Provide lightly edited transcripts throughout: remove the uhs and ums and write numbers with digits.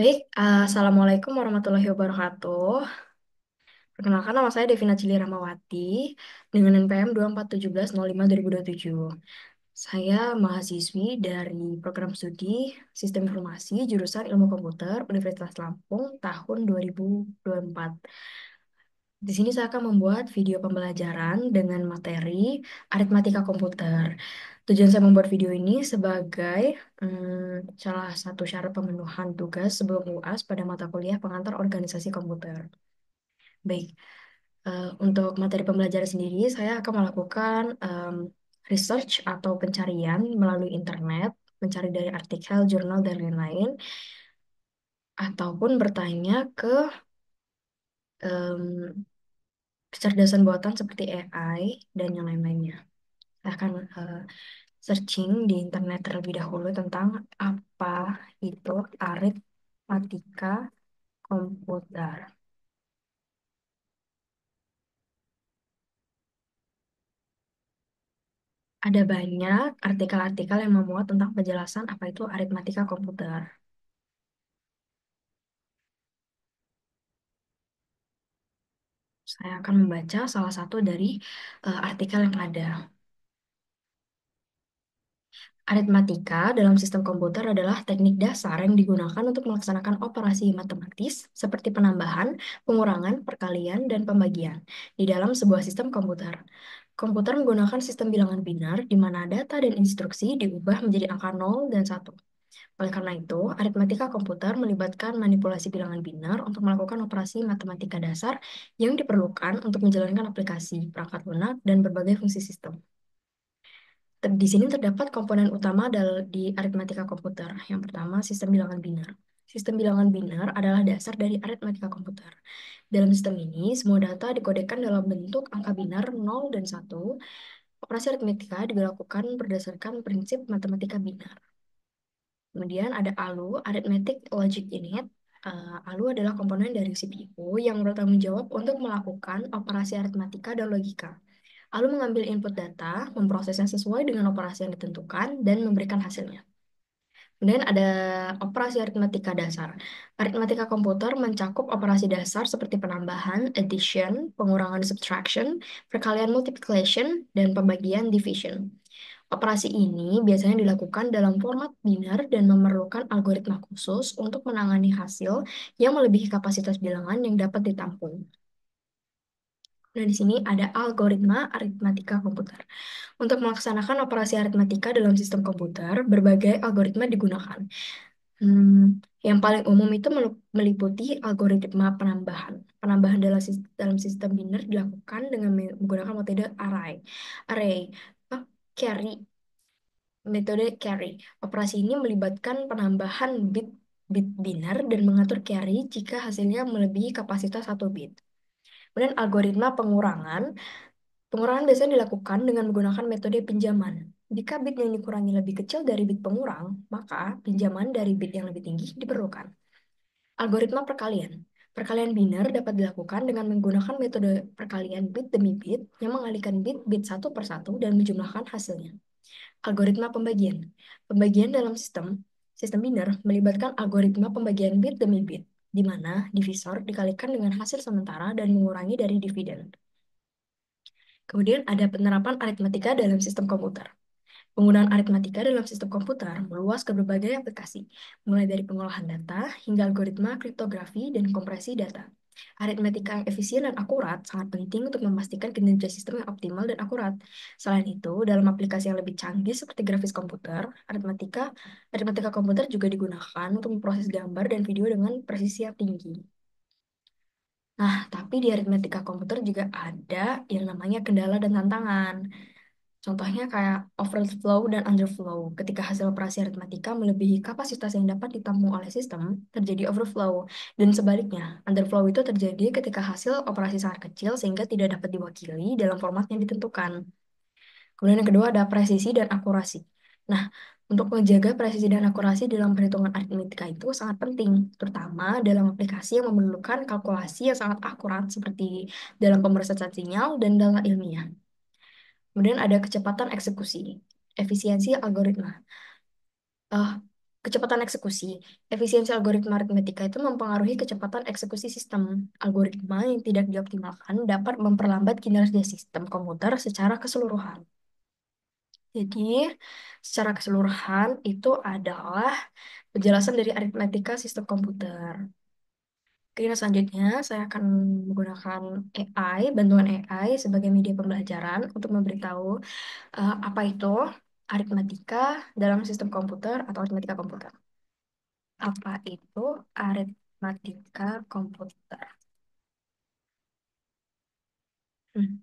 Baik, Assalamualaikum warahmatullahi wabarakatuh. Perkenalkan nama saya Devina Cili Ramawati dengan NPM 241705-2027. Saya mahasiswi dari program studi Sistem Informasi jurusan Ilmu Komputer Universitas Lampung tahun 2024. Di sini saya akan membuat video pembelajaran dengan materi aritmatika komputer. Tujuan saya membuat video ini sebagai salah satu syarat pemenuhan tugas sebelum UAS pada mata kuliah pengantar organisasi komputer. Baik, untuk materi pembelajaran sendiri, saya akan melakukan research atau pencarian melalui internet, mencari dari artikel, jurnal, dan lain-lain, ataupun bertanya ke em, kecerdasan buatan seperti AI dan yang lain-lainnya. Saya akan searching di internet terlebih dahulu tentang apa itu aritmatika komputer. Ada banyak artikel-artikel yang memuat tentang penjelasan apa itu aritmatika komputer. Saya akan membaca salah satu dari artikel yang ada. Aritmatika dalam sistem komputer adalah teknik dasar yang digunakan untuk melaksanakan operasi matematis seperti penambahan, pengurangan, perkalian, dan pembagian di dalam sebuah sistem komputer. Komputer menggunakan sistem bilangan binar di mana data dan instruksi diubah menjadi angka 0 dan 1. Oleh karena itu, aritmatika komputer melibatkan manipulasi bilangan binar untuk melakukan operasi matematika dasar yang diperlukan untuk menjalankan aplikasi, perangkat lunak, dan berbagai fungsi sistem. Di sini terdapat komponen utama di aritmatika komputer. Yang pertama, sistem bilangan binar. Sistem bilangan binar adalah dasar dari aritmatika komputer. Dalam sistem ini, semua data dikodekan dalam bentuk angka binar 0 dan 1. Operasi aritmatika dilakukan berdasarkan prinsip matematika binar. Kemudian ada ALU, Arithmetic Logic Unit. ALU adalah komponen dari CPU yang bertanggung jawab untuk melakukan operasi aritmatika dan logika. Lalu mengambil input data, memprosesnya sesuai dengan operasi yang ditentukan, dan memberikan hasilnya. Kemudian ada operasi aritmatika dasar. Aritmatika komputer mencakup operasi dasar seperti penambahan, addition, pengurangan subtraction, perkalian multiplication, dan pembagian division. Operasi ini biasanya dilakukan dalam format binar dan memerlukan algoritma khusus untuk menangani hasil yang melebihi kapasitas bilangan yang dapat ditampung. Nah, di sini ada algoritma aritmatika komputer. Untuk melaksanakan operasi aritmatika dalam sistem komputer, berbagai algoritma digunakan. Yang paling umum itu meliputi algoritma penambahan. Penambahan dalam sistem binar dilakukan dengan menggunakan metode array, carry, metode carry. Operasi ini melibatkan penambahan bit binar dan mengatur carry jika hasilnya melebihi kapasitas satu bit. Kemudian algoritma pengurangan. Pengurangan biasanya dilakukan dengan menggunakan metode pinjaman. Jika bit yang dikurangi lebih kecil dari bit pengurang, maka pinjaman dari bit yang lebih tinggi diperlukan. Algoritma perkalian. Perkalian binar dapat dilakukan dengan menggunakan metode perkalian bit demi bit yang mengalihkan bit-bit satu per satu dan menjumlahkan hasilnya. Algoritma pembagian. Pembagian dalam sistem binar melibatkan algoritma pembagian bit demi bit, di mana divisor dikalikan dengan hasil sementara dan mengurangi dari dividen. Kemudian ada penerapan aritmatika dalam sistem komputer. Penggunaan aritmatika dalam sistem komputer meluas ke berbagai aplikasi, mulai dari pengolahan data hingga algoritma kriptografi dan kompresi data. Aritmatika yang efisien dan akurat sangat penting untuk memastikan kinerja sistem yang optimal dan akurat. Selain itu, dalam aplikasi yang lebih canggih seperti grafis komputer, aritmatika komputer juga digunakan untuk memproses gambar dan video dengan presisi yang tinggi. Nah, tapi di aritmatika komputer juga ada yang namanya kendala dan tantangan. Contohnya kayak overflow dan underflow. Ketika hasil operasi aritmatika melebihi kapasitas yang dapat ditampung oleh sistem, terjadi overflow. Dan sebaliknya, underflow itu terjadi ketika hasil operasi sangat kecil sehingga tidak dapat diwakili dalam format yang ditentukan. Kemudian yang kedua ada presisi dan akurasi. Nah, untuk menjaga presisi dan akurasi dalam perhitungan aritmatika itu sangat penting, terutama dalam aplikasi yang memerlukan kalkulasi yang sangat akurat seperti dalam pemrosesan sinyal dan data ilmiah. Kemudian ada kecepatan eksekusi, efisiensi algoritma. Kecepatan eksekusi. Efisiensi algoritma aritmetika itu mempengaruhi kecepatan eksekusi sistem. Algoritma yang tidak dioptimalkan dapat memperlambat kinerja sistem komputer secara keseluruhan. Jadi, secara keseluruhan itu adalah penjelasan dari aritmetika sistem komputer. Oke, nah selanjutnya saya akan menggunakan AI, bantuan AI sebagai media pembelajaran untuk memberitahu apa itu aritmetika dalam sistem komputer atau aritmetika komputer. Apa itu aritmatika komputer? Hmm.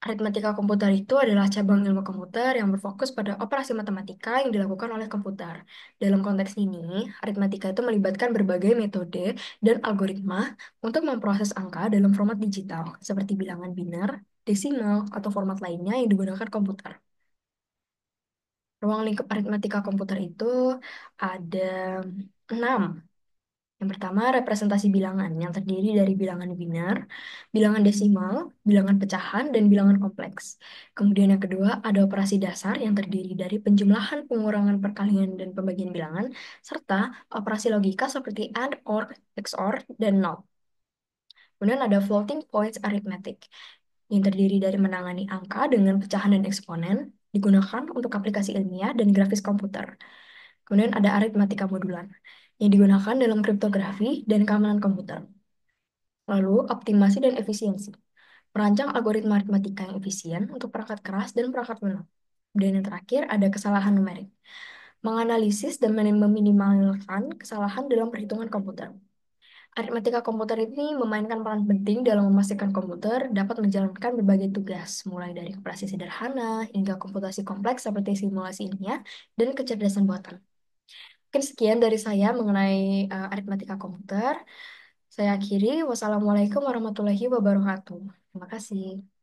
Aritmatika komputer itu adalah cabang ilmu komputer yang berfokus pada operasi matematika yang dilakukan oleh komputer. Dalam konteks ini, aritmatika itu melibatkan berbagai metode dan algoritma untuk memproses angka dalam format digital, seperti bilangan biner, desimal, atau format lainnya yang digunakan komputer. Ruang lingkup aritmatika komputer itu ada 6. Yang pertama, representasi bilangan yang terdiri dari bilangan biner, bilangan desimal, bilangan pecahan, dan bilangan kompleks. Kemudian yang kedua, ada operasi dasar yang terdiri dari penjumlahan, pengurangan, perkalian, dan pembagian bilangan, serta operasi logika seperti AND, OR, XOR, dan NOT. Kemudian ada floating points arithmetic yang terdiri dari menangani angka dengan pecahan dan eksponen, digunakan untuk aplikasi ilmiah dan grafis komputer. Kemudian ada aritmatika modular yang digunakan dalam kriptografi dan keamanan komputer. Lalu, optimasi dan efisiensi. Merancang algoritma aritmatika yang efisien untuk perangkat keras dan perangkat lunak. Dan yang terakhir, ada kesalahan numerik. Menganalisis dan meminimalkan kesalahan dalam perhitungan komputer. Aritmatika komputer ini memainkan peran penting dalam memastikan komputer dapat menjalankan berbagai tugas, mulai dari operasi sederhana hingga komputasi kompleks seperti simulasi ilmiah dan kecerdasan buatan. Mungkin sekian dari saya mengenai aritmatika komputer. Saya akhiri. Wassalamualaikum warahmatullahi wabarakatuh. Terima kasih.